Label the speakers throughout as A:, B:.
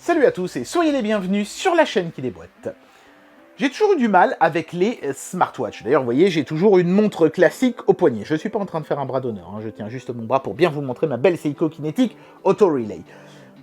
A: Salut à tous et soyez les bienvenus sur la chaîne qui déboîte. J'ai toujours eu du mal avec les smartwatches. D'ailleurs, vous voyez, j'ai toujours une montre classique au poignet. Je ne suis pas en train de faire un bras d'honneur, hein. Je tiens juste mon bras pour bien vous montrer ma belle Seiko Kinetic Auto Relay.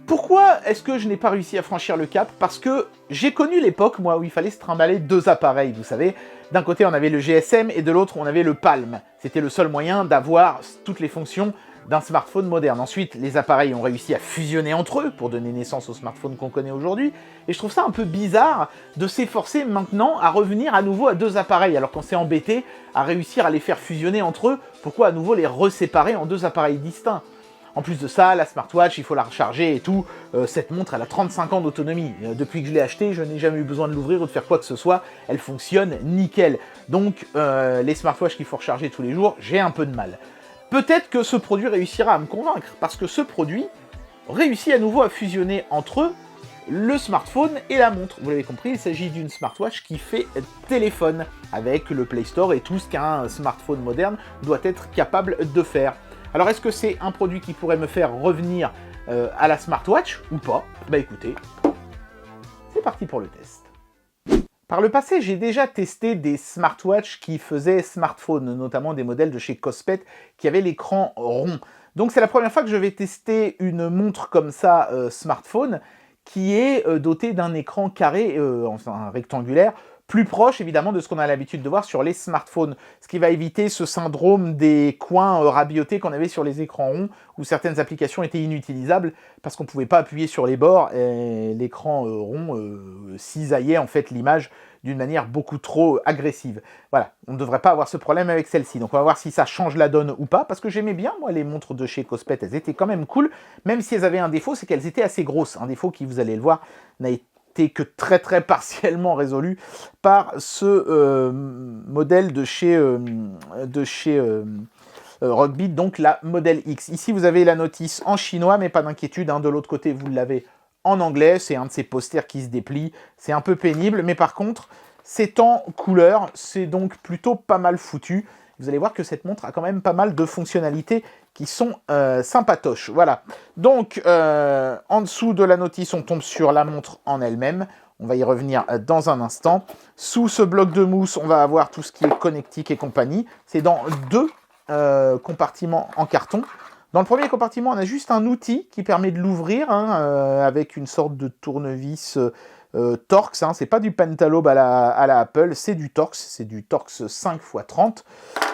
A: Pourquoi est-ce que je n'ai pas réussi à franchir le cap? Parce que j'ai connu l'époque, moi, où il fallait se trimballer deux appareils, vous savez. D'un côté, on avait le GSM et de l'autre, on avait le Palm. C'était le seul moyen d'avoir toutes les fonctions d'un smartphone moderne. Ensuite, les appareils ont réussi à fusionner entre eux pour donner naissance au smartphone qu'on connaît aujourd'hui. Et je trouve ça un peu bizarre de s'efforcer maintenant à revenir à nouveau à deux appareils, alors qu'on s'est embêté à réussir à les faire fusionner entre eux. Pourquoi à nouveau les reséparer en deux appareils distincts? En plus de ça, la smartwatch, il faut la recharger et tout. Cette montre, elle a 35 ans d'autonomie. Depuis que je l'ai achetée, je n'ai jamais eu besoin de l'ouvrir ou de faire quoi que ce soit. Elle fonctionne nickel. Donc, les smartwatches qu'il faut recharger tous les jours, j'ai un peu de mal. Peut-être que ce produit réussira à me convaincre, parce que ce produit réussit à nouveau à fusionner entre eux le smartphone et la montre. Vous l'avez compris, il s'agit d'une smartwatch qui fait téléphone, avec le Play Store et tout ce qu'un smartphone moderne doit être capable de faire. Alors est-ce que c'est un produit qui pourrait me faire revenir à la smartwatch ou pas? Bah écoutez, c'est parti pour le test. Par le passé, j'ai déjà testé des smartwatches qui faisaient smartphone, notamment des modèles de chez Kospet qui avaient l'écran rond. Donc c'est la première fois que je vais tester une montre comme ça, smartphone, qui est dotée d'un écran carré, enfin rectangulaire, plus proche évidemment de ce qu'on a l'habitude de voir sur les smartphones, ce qui va éviter ce syndrome des coins rabiautés qu'on avait sur les écrans ronds, où certaines applications étaient inutilisables parce qu'on ne pouvait pas appuyer sur les bords et l'écran rond cisaillait en fait l'image d'une manière beaucoup trop agressive. Voilà, on ne devrait pas avoir ce problème avec celle-ci. Donc on va voir si ça change la donne ou pas, parce que j'aimais bien, moi, les montres de chez Kospet, elles étaient quand même cool, même si elles avaient un défaut, c'est qu'elles étaient assez grosses. Un défaut qui, vous allez le voir, n'a été que très partiellement résolu par ce modèle de chez Rockbeat, donc la Model X. Ici, vous avez la notice en chinois, mais pas d'inquiétude, hein, de l'autre côté, vous l'avez en anglais. C'est un de ces posters qui se déplie. C'est un peu pénible, mais par contre, c'est en couleur. C'est donc plutôt pas mal foutu. Vous allez voir que cette montre a quand même pas mal de fonctionnalités qui sont sympatoches. Voilà. Donc, en dessous de la notice, on tombe sur la montre en elle-même. On va y revenir dans un instant. Sous ce bloc de mousse, on va avoir tout ce qui est connectique et compagnie. C'est dans deux compartiments en carton. Dans le premier compartiment, on a juste un outil qui permet de l'ouvrir, hein, avec une sorte de tournevis Torx. Hein. C'est pas du Pentalobe à la Apple, c'est du Torx. C'est du Torx 5x30.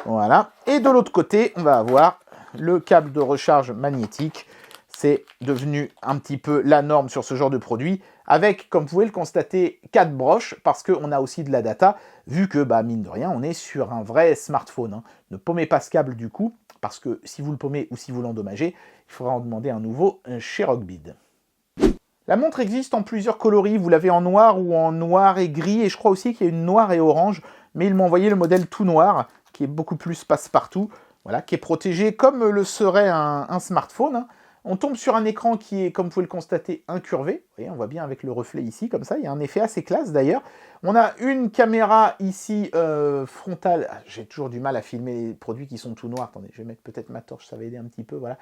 A: Voilà. Et de l'autre côté, on va avoir le câble de recharge magnétique. C'est devenu un petit peu la norme sur ce genre de produit, avec, comme vous pouvez le constater, 4 broches, parce qu'on a aussi de la data, vu que, bah, mine de rien, on est sur un vrai smartphone. Hein. Ne paumez pas ce câble du coup, parce que si vous le paumez ou si vous l'endommagez, il faudra en demander un nouveau chez Rockbeat. La montre existe en plusieurs coloris, vous l'avez en noir ou en noir et gris, et je crois aussi qu'il y a une noire et orange, mais ils m'ont envoyé le modèle tout noir, qui est beaucoup plus passe-partout, voilà, qui est protégé comme le serait un smartphone. Hein. On tombe sur un écran qui est, comme vous pouvez le constater, incurvé. Vous voyez, on voit bien avec le reflet ici, comme ça. Il y a un effet assez classe, d'ailleurs. On a une caméra ici frontale. Ah, j'ai toujours du mal à filmer les produits qui sont tout noirs. Attendez, je vais mettre peut-être ma torche, ça va aider un petit peu. Voilà.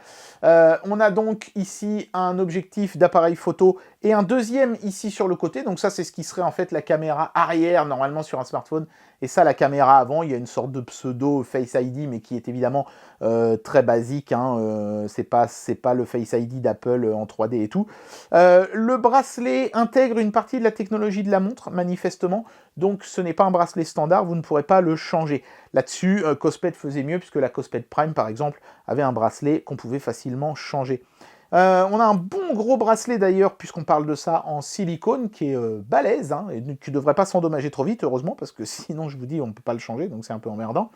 A: On a donc ici un objectif d'appareil photo et un deuxième ici sur le côté. Donc ça, c'est ce qui serait en fait la caméra arrière, normalement, sur un smartphone. Et ça, la caméra avant, il y a une sorte de pseudo Face ID, mais qui est évidemment très basique. Hein, c'est pas le Face ID d'Apple en 3D et tout. Le bracelet intègre une partie de la technologie de la montre, manifestement. Donc, ce n'est pas un bracelet standard, vous ne pourrez pas le changer. Là-dessus, Kospet faisait mieux, puisque la Kospet Prime, par exemple, avait un bracelet qu'on pouvait facilement changer. On a un bon gros bracelet d'ailleurs, puisqu'on parle de ça, en silicone, qui est balèze, hein, et qui ne devrait pas s'endommager trop vite, heureusement, parce que sinon, je vous dis, on ne peut pas le changer, donc c'est un peu emmerdant.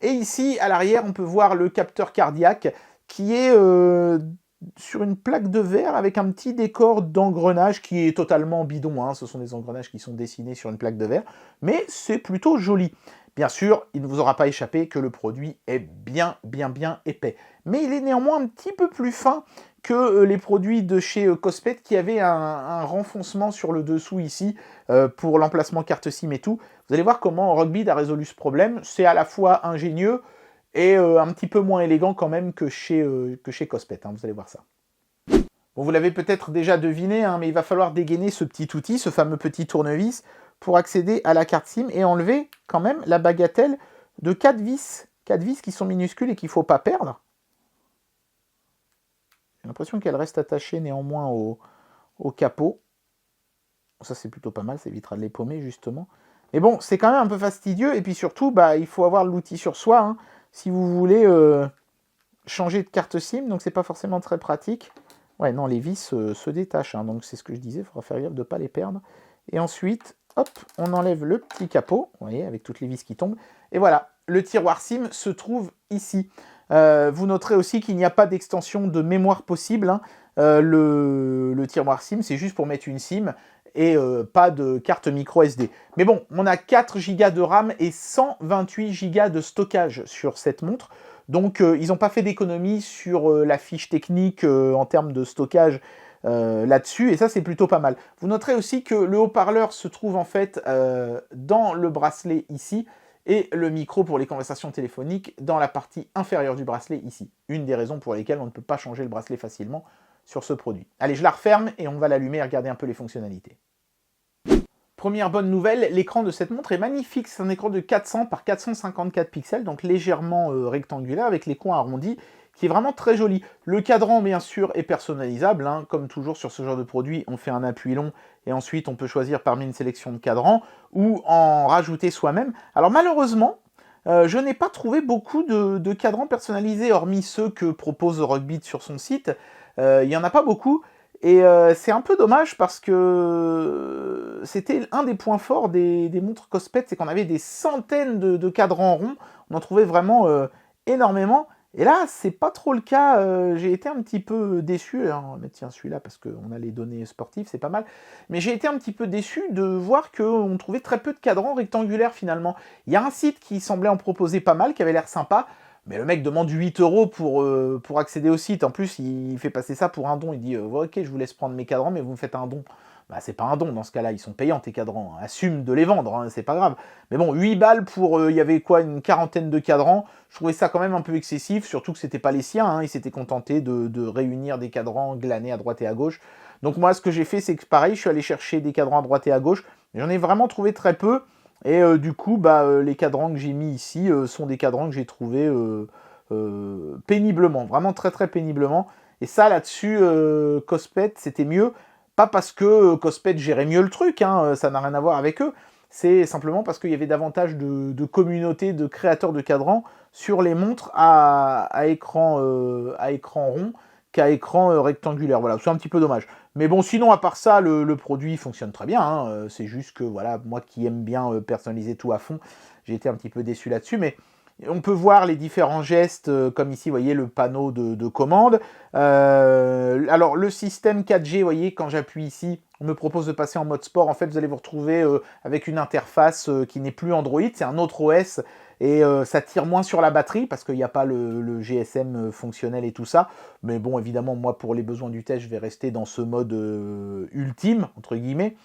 A: Et ici, à l'arrière, on peut voir le capteur cardiaque, qui est sur une plaque de verre, avec un petit décor d'engrenage, qui est totalement bidon, hein. Ce sont des engrenages qui sont dessinés sur une plaque de verre, mais c'est plutôt joli. Bien sûr, il ne vous aura pas échappé que le produit est bien épais. Mais il est néanmoins un petit peu plus fin que les produits de chez Kospet qui avaient un renfoncement sur le dessous ici pour l'emplacement carte SIM et tout. Vous allez voir comment Rockbeat a résolu ce problème. C'est à la fois ingénieux et un petit peu moins élégant quand même que chez Kospet, hein, vous allez voir ça. Bon, vous l'avez peut-être déjà deviné, hein, mais il va falloir dégainer ce petit outil, ce fameux petit tournevis, pour accéder à la carte SIM et enlever quand même la bagatelle de 4 vis. 4 vis qui sont minuscules et qu'il ne faut pas perdre. J'ai l'impression qu'elles restent attachées néanmoins au capot. Ça, c'est plutôt pas mal, ça évitera de les paumer, justement. Mais bon, c'est quand même un peu fastidieux, et puis surtout, bah, il faut avoir l'outil sur soi, hein, si vous voulez changer de carte SIM, donc c'est pas forcément très pratique. Ouais, non, les vis se détachent, hein, donc c'est ce que je disais, il faudra faire gaffe de ne pas les perdre. Et ensuite, hop, on enlève le petit capot, vous voyez, avec toutes les vis qui tombent. Et voilà, le tiroir SIM se trouve ici. Vous noterez aussi qu'il n'y a pas d'extension de mémoire possible, hein. Le tiroir SIM, c'est juste pour mettre une SIM et pas de carte micro SD. Mais bon, on a 4 Go de RAM et 128 Go de stockage sur cette montre. Donc ils n'ont pas fait d'économie sur la fiche technique en termes de stockage là-dessus, et ça c'est plutôt pas mal. Vous noterez aussi que le haut-parleur se trouve en fait dans le bracelet ici, et le micro pour les conversations téléphoniques dans la partie inférieure du bracelet ici. Une des raisons pour lesquelles on ne peut pas changer le bracelet facilement sur ce produit. Allez, je la referme et on va l'allumer et regarder un peu les fonctionnalités. Première bonne nouvelle, l'écran de cette montre est magnifique. C'est un écran de 400 par 454 pixels, donc légèrement rectangulaire avec les coins arrondis, qui est vraiment très joli. Le cadran, bien sûr, est personnalisable, hein. Comme toujours sur ce genre de produit, on fait un appui long et ensuite on peut choisir parmi une sélection de cadrans ou en rajouter soi-même. Alors malheureusement, je n'ai pas trouvé beaucoup de cadrans personnalisés, hormis ceux que propose Rockbit sur son site. Il n'y en a pas beaucoup. Et c'est un peu dommage parce que c'était un des points forts des montres Cospet, c'est qu'on avait des centaines de cadrans ronds. On en trouvait vraiment énormément. Et là, c'est pas trop le cas. J'ai été un petit peu déçu. Alors, on va mettre celui-là parce qu'on a les données sportives, c'est pas mal. Mais j'ai été un petit peu déçu de voir qu'on trouvait très peu de cadrans rectangulaires finalement. Il y a un site qui semblait en proposer pas mal, qui avait l'air sympa. Mais le mec demande 8 € pour accéder au site. En plus, il fait passer ça pour un don. Il dit ok, je vous laisse prendre mes cadrans, mais vous me faites un don. Bah, c'est pas un don dans ce cas-là, ils sont payants tes cadrans. Assume de les vendre, hein, c'est pas grave. Mais bon, 8 balles pour, il y avait quoi, une quarantaine de cadrans. Je trouvais ça quand même un peu excessif, surtout que c'était pas les siens, hein. Ils s'étaient contentés de réunir des cadrans glanés à droite et à gauche. Donc moi, ce que j'ai fait, c'est que pareil, je suis allé chercher des cadrans à droite et à gauche. Mais j'en ai vraiment trouvé très peu. Et du coup, les cadrans que j'ai mis ici sont des cadrans que j'ai trouvés péniblement, vraiment très très péniblement. Et ça, là-dessus, Cospet, c'était mieux. Pas parce que Cospet gérait mieux le truc, hein, ça n'a rien à voir avec eux. C'est simplement parce qu'il y avait davantage de communautés de créateurs de cadrans sur les montres à écran rond qu'à écran rectangulaire. Voilà, c'est un petit peu dommage. Mais bon, sinon, à part ça, le produit fonctionne très bien, hein. C'est juste que, voilà, moi qui aime bien personnaliser tout à fond, j'ai été un petit peu déçu là-dessus. Mais on peut voir les différents gestes, comme ici, vous voyez, le panneau de commande. Alors, le système 4G, vous voyez, quand j'appuie ici, on me propose de passer en mode sport. En fait, vous allez vous retrouver avec une interface qui n'est plus Android, c'est un autre OS. Et ça tire moins sur la batterie parce qu'il n'y a pas le GSM fonctionnel et tout ça. Mais bon, évidemment, moi, pour les besoins du test, je vais rester dans ce mode ultime, entre guillemets.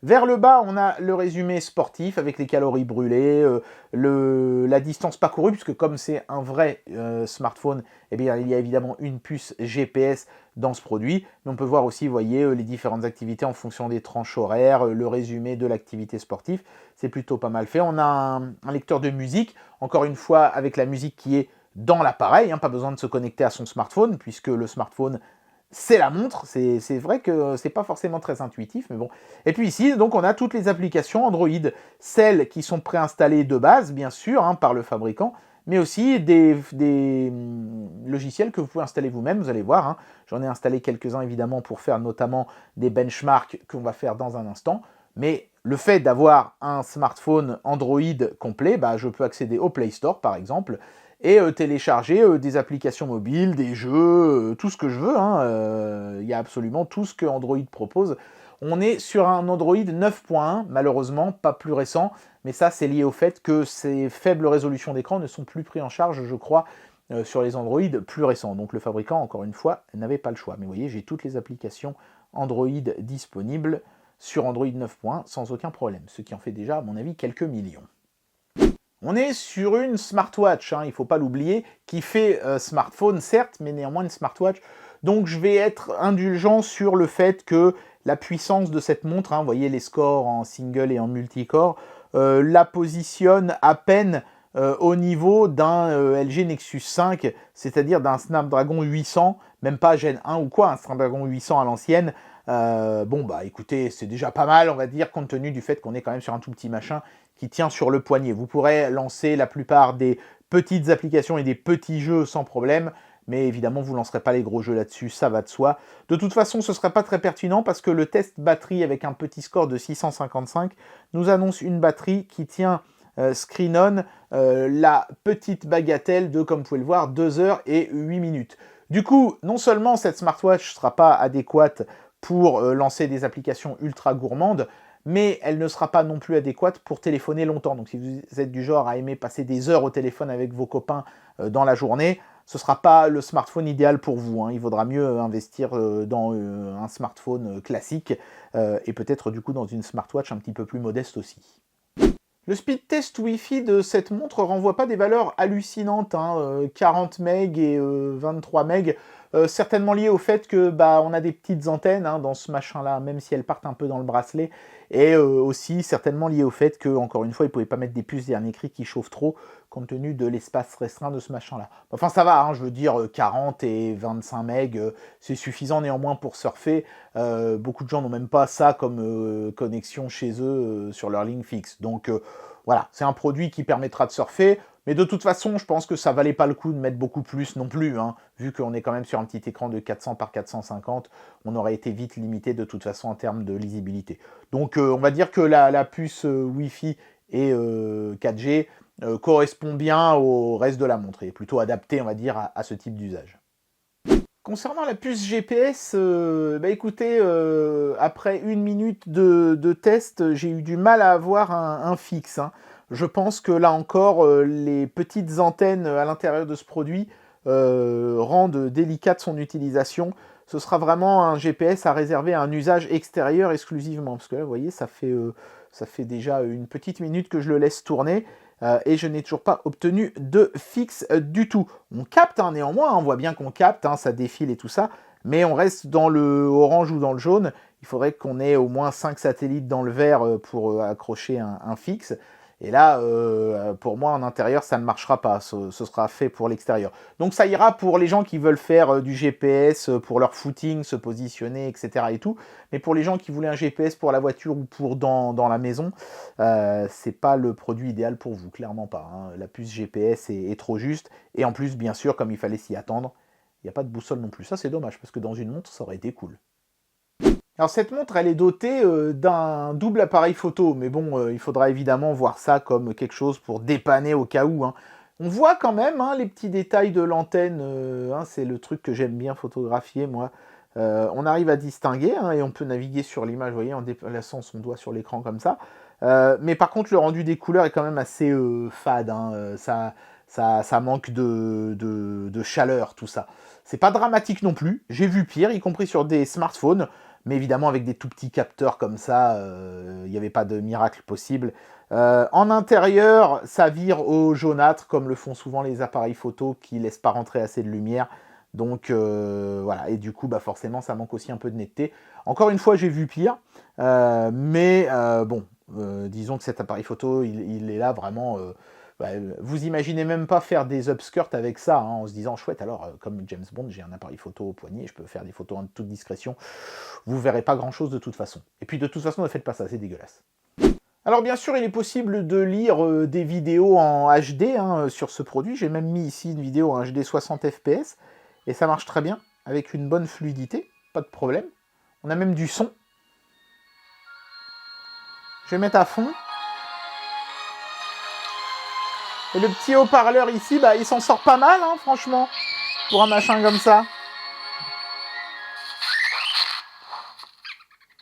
A: Vers le bas, on a le résumé sportif avec les calories brûlées, la distance parcourue, puisque comme c'est un vrai smartphone, eh bien, il y a évidemment une puce GPS dans ce produit. Mais on peut voir aussi, vous voyez, les différentes activités en fonction des tranches horaires, le résumé de l'activité sportive. C'est plutôt pas mal fait. On a un lecteur de musique, encore une fois, avec la musique qui est dans l'appareil, hein, pas besoin de se connecter à son smartphone, puisque le smartphone, c'est la montre. C'est vrai que c'est pas forcément très intuitif, mais bon. Et puis ici, donc, on a toutes les applications Android, celles qui sont préinstallées de base, bien sûr, hein, par le fabricant, mais aussi des logiciels que vous pouvez installer vous-même, vous allez voir, hein. J'en ai installé quelques-uns, évidemment, pour faire notamment des benchmarks qu'on va faire dans un instant, mais le fait d'avoir un smartphone Android complet, je peux accéder au Play Store, par exemple, et télécharger des applications mobiles, des jeux, tout ce que je veux, hein. Y a absolument tout ce que Android propose. On est sur un Android 9.1, malheureusement, pas plus récent, mais ça c'est lié au fait que ces faibles résolutions d'écran ne sont plus pris en charge, je crois, sur les Android plus récents. Donc le fabricant, encore une fois, n'avait pas le choix. Mais vous voyez, j'ai toutes les applications Android disponibles sur Android 9.1 sans aucun problème, ce qui en fait déjà, à mon avis, quelques millions. On est sur une smartwatch, hein, il ne faut pas l'oublier, qui fait smartphone certes, mais néanmoins une smartwatch. Donc je vais être indulgent sur le fait que la puissance de cette montre, vous voyez les scores en single et en multicore, la positionne à peine au niveau d'un LG Nexus 5, c'est-à-dire d'un Snapdragon 800, même pas Gen 1 ou quoi, un Snapdragon 800 à l'ancienne. Bon bah écoutez, c'est déjà pas mal, on va dire, compte tenu du fait qu'on est quand même sur un tout petit machin qui tient sur le poignet. Vous pourrez lancer la plupart des petites applications et des petits jeux sans problème, mais évidemment vous ne lancerez pas les gros jeux là-dessus, ça va de soi. De toute façon, ce ne sera pas très pertinent parce que le test batterie avec un petit score de 655 nous annonce une batterie qui tient screen on la petite bagatelle de, comme vous pouvez le voir, 2 heures et 8 minutes. Du coup, non seulement cette smartwatch ne sera pas adéquate pour lancer des applications ultra gourmandes, mais elle ne sera pas non plus adéquate pour téléphoner longtemps. Donc si vous êtes du genre à aimer passer des heures au téléphone avec vos copains dans la journée, ce ne sera pas le smartphone idéal pour vous. Il vaudra mieux investir dans un smartphone classique et peut-être du coup dans une smartwatch un petit peu plus modeste aussi. Le speed test Wi-Fi de cette montre renvoie pas des valeurs hallucinantes, 40 MB et 23 MB, certainement lié au fait que on a des petites antennes dans ce machin-là, même si elles partent un peu dans le bracelet, et aussi certainement lié au fait que, encore une fois, ils ne pouvaient pas mettre des puces dernier cri qui chauffent trop, compte tenu de l'espace restreint de ce machin-là. Enfin ça va, je veux dire, 40 et 25 MB, c'est suffisant néanmoins pour surfer. Beaucoup de gens n'ont même pas ça comme connexion chez eux sur leur ligne fixe. Donc voilà, c'est un produit qui permettra de surfer, mais de toute façon, je pense que ça valait pas le coup de mettre beaucoup plus non plus, vu qu'on est quand même sur un petit écran de 400 par 450, on aurait été vite limité de toute façon en termes de lisibilité. Donc on va dire que la puce Wi-Fi et 4G correspond bien au reste de la montre, et est plutôt adapté, on va dire, à ce type d'usage. Concernant la puce GPS, écoutez, après 1 minute de test, j'ai eu du mal à avoir un fixe. Je pense que là encore, les petites antennes à l'intérieur de ce produit rendent délicate son utilisation. Ce sera vraiment un GPS à réserver à un usage extérieur exclusivement. Parce que là, vous voyez, ça fait déjà une petite minute que je le laisse tourner. Et je n'ai toujours pas obtenu de fixe du tout. On capte néanmoins, on voit bien qu'on capte, ça défile et tout ça, mais on reste dans le orange ou dans le jaune. Il faudrait qu'on ait au moins 5 satellites dans le vert pour accrocher un fixe. Et là, pour moi, en intérieur, ça ne marchera pas. Ce sera fait pour l'extérieur. Donc ça ira pour les gens qui veulent faire du GPS pour leur footing, se positionner, etc. et tout. Mais pour les gens qui voulaient un GPS pour la voiture ou pour dans la maison, c'est pas le produit idéal pour vous, clairement pas. La puce GPS est trop juste. Et en plus, bien sûr, comme il fallait s'y attendre, il n'y a pas de boussole non plus. Ça, c'est dommage, parce que dans une montre, ça aurait été cool. Alors cette montre, elle est dotée d'un double appareil photo, mais bon, il faudra évidemment voir ça comme quelque chose pour dépanner au cas où. On voit quand même les petits détails de l'antenne, c'est le truc que j'aime bien photographier, moi. On arrive à distinguer, et on peut naviguer sur l'image, vous voyez, en déplaçant son doigt sur l'écran comme ça. Mais par contre, le rendu des couleurs est quand même assez fade, ça manque de chaleur, tout ça. C'est pas dramatique non plus, j'ai vu pire, y compris sur des smartphones, mais évidemment avec des tout petits capteurs comme ça, il n'y avait pas de miracle possible. En intérieur, ça vire au jaunâtre, comme le font souvent les appareils photo qui ne laissent pas rentrer assez de lumière. Donc voilà, et du coup, forcément, ça manque aussi un peu de netteté. Encore une fois, j'ai vu pire, mais bon, disons que cet appareil photo, il est là vraiment... vous imaginez même pas faire des upskirts avec ça, en se disant, chouette, alors, comme James Bond, j'ai un appareil photo au poignet, je peux faire des photos en toute discrétion. Vous verrez pas grand-chose de toute façon. Et puis, de toute façon, ne faites pas ça, c'est dégueulasse. Alors, bien sûr, il est possible de lire des vidéos en HD sur ce produit. J'ai même mis ici une vidéo en HD 60 fps, et ça marche très bien, avec une bonne fluidité, pas de problème. On a même du son. Je vais mettre à fond. Et le petit haut-parleur ici, il s'en sort pas mal, franchement, pour un machin comme ça.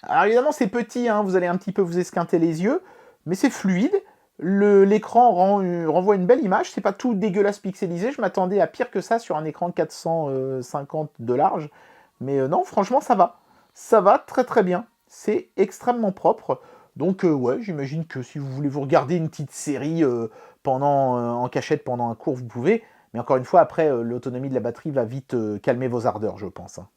A: Alors évidemment, c'est petit, vous allez un petit peu vous esquinter les yeux, mais c'est fluide. L'écran renvoie une belle image, c'est pas tout dégueulasse pixelisé. Je m'attendais à pire que ça sur un écran 450 de large. Mais non, franchement, ça va. Ça va très très bien. C'est extrêmement propre. Donc ouais, j'imagine que si vous voulez vous regarder une petite série en cachette pendant un cours, vous pouvez. Mais encore une fois, après, l'autonomie de la batterie va vite calmer vos ardeurs, je pense. Hein.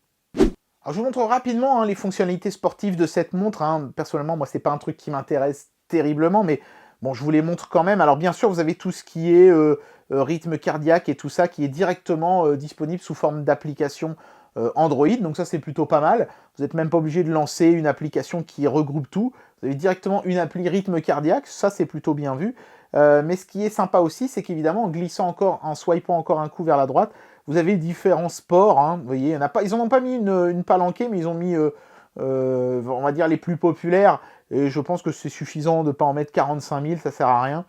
A: Alors, je vous montre rapidement les fonctionnalités sportives de cette montre. Hein. Personnellement, moi, c'est pas un truc qui m'intéresse terriblement, mais bon, je vous les montre quand même. Alors, bien sûr, vous avez tout ce qui est rythme cardiaque et tout ça qui est directement disponible sous forme d'application Android. Donc ça, c'est plutôt pas mal. Vous n'êtes même pas obligé de lancer une application qui regroupe tout. Vous avez directement une appli rythme cardiaque. Ça, c'est plutôt bien vu. Mais ce qui est sympa aussi, c'est qu'évidemment, en swipant encore un coup vers la droite, vous avez différents sports. Hein. Vous voyez, ils n'en ont pas mis une palanquée, mais ils ont mis, on va dire, les plus populaires. Et je pense que c'est suffisant de ne pas en mettre 45 000, ça sert à rien.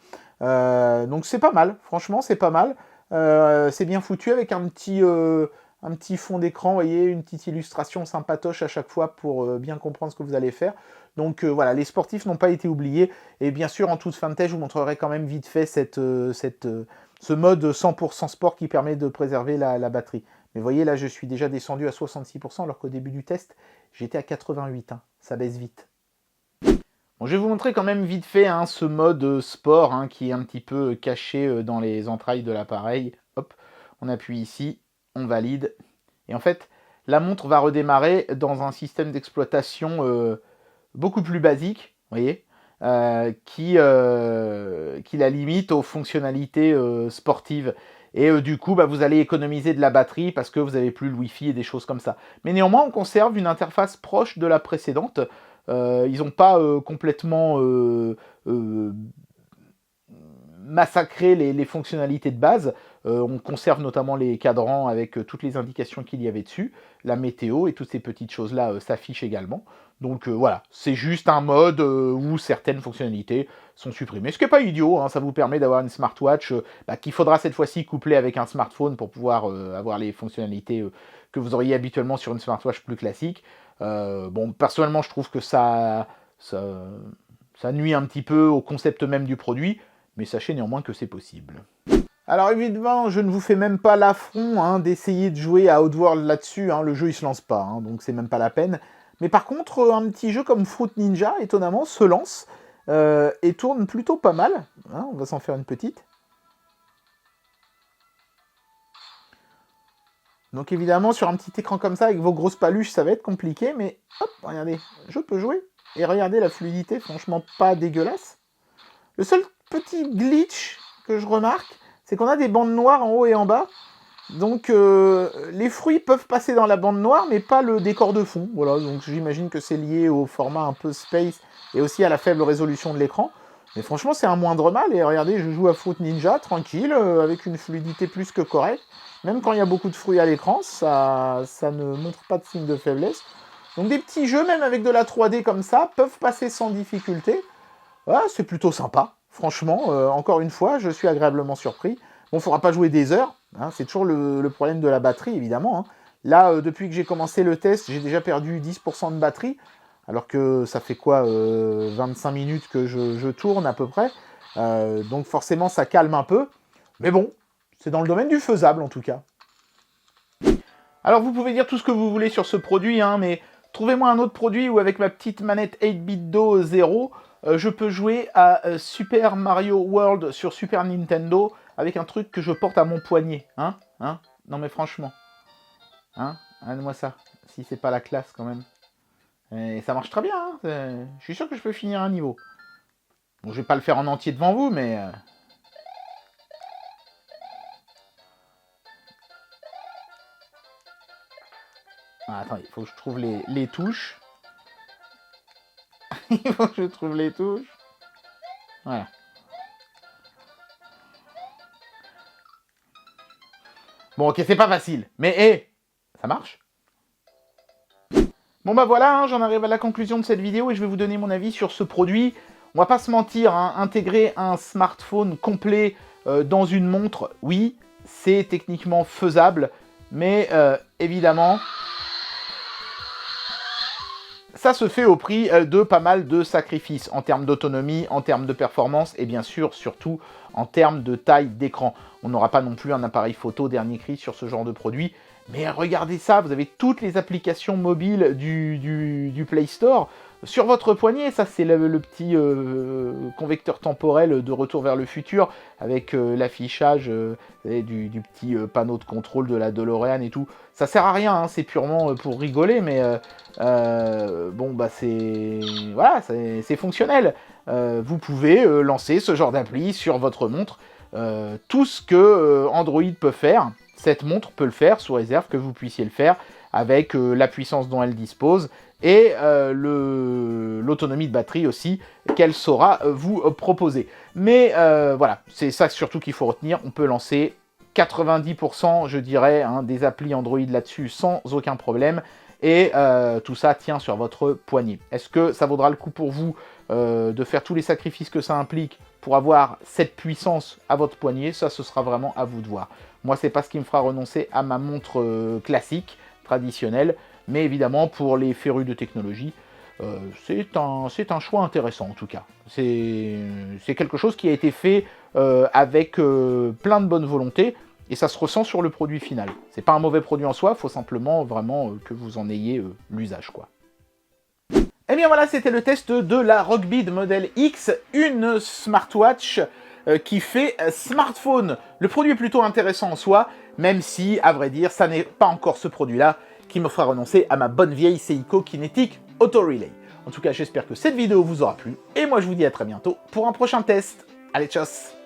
A: Donc c'est pas mal, franchement, c'est pas mal. C'est bien foutu avec un petit fond d'écran, vous voyez, une petite illustration sympatoche à chaque fois pour bien comprendre ce que vous allez faire. Donc voilà, les sportifs n'ont pas été oubliés. Et bien sûr, en toute fin de test, je vous montrerai quand même vite fait ce mode 100% sport qui permet de préserver la batterie. Mais vous voyez, là, je suis déjà descendu à 66%, alors qu'au début du test, j'étais à 88%. Hein. Ça baisse vite. Bon, je vais vous montrer quand même vite fait ce mode sport qui est un petit peu caché dans les entrailles de l'appareil. Hop, on appuie ici, on valide. Et en fait, la montre va redémarrer dans un système d'exploitation beaucoup plus basique, vous voyez, qui la limite aux fonctionnalités sportives. Et du coup, vous allez économiser de la batterie parce que vous n'avez plus le Wi-Fi et des choses comme ça. Mais néanmoins, on conserve une interface proche de la précédente. Ils n'ont pas complètement massacré les fonctionnalités de base. On conserve notamment les cadrans avec toutes les indications qu'il y avait dessus. La météo et toutes ces petites choses-là s'affichent également. Donc voilà, c'est juste un mode où certaines fonctionnalités sont supprimées. Ce qui n'est pas idiot, hein, ça vous permet d'avoir une smartwatch qu'il faudra cette fois-ci coupler avec un smartphone pour pouvoir avoir les fonctionnalités que vous auriez habituellement sur une smartwatch plus classique. Bon, personnellement, je trouve que ça nuit un petit peu au concept même du produit, mais sachez néanmoins que c'est possible. Alors évidemment, je ne vous fais même pas l'affront d'essayer de jouer à Oddworld là-dessus, le jeu il se lance pas, donc c'est même pas la peine. Mais par contre, un petit jeu comme Fruit Ninja, étonnamment, se lance et tourne plutôt pas mal. On va s'en faire une petite. Donc évidemment, sur un petit écran comme ça, avec vos grosses paluches, ça va être compliqué, mais hop, regardez, je peux jouer. Et regardez la fluidité, franchement pas dégueulasse. Le seul petit glitch que je remarque, c'est qu'on a des bandes noires en haut et en bas. Donc les fruits peuvent passer dans la bande noire, mais pas le décor de fond. Voilà, donc j'imagine que c'est lié au format un peu space et aussi à la faible résolution de l'écran. Mais franchement, c'est un moindre mal. Et regardez, je joue à Fruit Ninja, tranquille, avec une fluidité plus que correcte. Même quand il y a beaucoup de fruits à l'écran, ça ne montre pas de signe de faiblesse. Donc des petits jeux, même avec de la 3D comme ça, peuvent passer sans difficulté. Voilà, c'est plutôt sympa. Franchement, encore une fois, je suis agréablement surpris. Bon, il ne faudra pas jouer des heures. C'est toujours le problème de la batterie, évidemment. Là, depuis que j'ai commencé le test, j'ai déjà perdu 10% de batterie. Alors que ça fait quoi 25 minutes que je tourne à peu près. Donc forcément, ça calme un peu. Mais bon, c'est dans le domaine du faisable en tout cas. Alors vous pouvez dire tout ce que vous voulez sur ce produit, mais trouvez-moi un autre produit où avec ma petite manette 8-bit Do 0, je peux jouer à Super Mario World sur Super Nintendo avec un truc que je porte à mon poignet. Non mais franchement. Donne-moi ça. Si c'est pas la classe quand même. Et ça marche très bien. Je suis sûr que je peux finir un niveau. Bon, je vais pas le faire en entier devant vous, mais... attends, il faut que je trouve les touches. Il faut que je trouve les touches. Voilà. Bon, ok, c'est pas facile. Mais, ça marche. Bon bah voilà, j'en arrive à la conclusion de cette vidéo et je vais vous donner mon avis sur ce produit. On va pas se mentir, intégrer un smartphone complet dans une montre, oui, c'est techniquement faisable, mais évidemment, ça se fait au prix de pas mal de sacrifices en termes d'autonomie, en termes de performance et bien sûr, surtout, en termes de taille d'écran. On n'aura pas non plus un appareil photo dernier cri sur ce genre de produit. Mais regardez ça, vous avez toutes les applications mobiles du Play Store. sur votre poignet. Ça, c'est le petit convecteur temporel de Retour vers le futur, avec l'affichage du petit panneau de contrôle de la DeLorean et tout. Ça sert à rien, hein, c'est purement pour rigoler, mais bon, bah voilà, c'est fonctionnel. Vous pouvez lancer ce genre d'appli sur votre montre. Tout ce que Android peut faire, cette montre peut le faire, sous réserve que vous puissiez le faire avec la puissance dont elle dispose et l'autonomie de batterie aussi qu'elle saura vous proposer. Mais voilà, c'est ça surtout qu'il faut retenir. On peut lancer 90%, je dirais, hein, des applis Android là-dessus sans aucun problème. Et tout ça tient sur votre poignet. Est-ce que ça vaudra le coup pour vous de faire tous les sacrifices que ça implique pour avoir cette puissance à votre poignet? Ça, ce sera vraiment à vous de voir. Moi, c'est pas ce qui me fera renoncer à ma montre classique, traditionnelle, mais évidemment, pour les férus de technologie, c'est un choix intéressant en tout cas. C'est quelque chose qui a été fait avec plein de bonne volonté, et ça se ressent sur le produit final. C'est pas un mauvais produit en soi, il faut simplement vraiment que vous en ayez l'usage, quoi. Et bien voilà, c'était le test de la Rockbead Model X, une smartwatch qui fait smartphone. Le produit est plutôt intéressant en soi, même si, à vrai dire, ça n'est pas encore ce produit-là qui me fera renoncer à ma bonne vieille Seiko Kinetic Auto Relay. En tout cas, j'espère que cette vidéo vous aura plu, et moi je vous dis à très bientôt pour un prochain test. Allez, tchuss!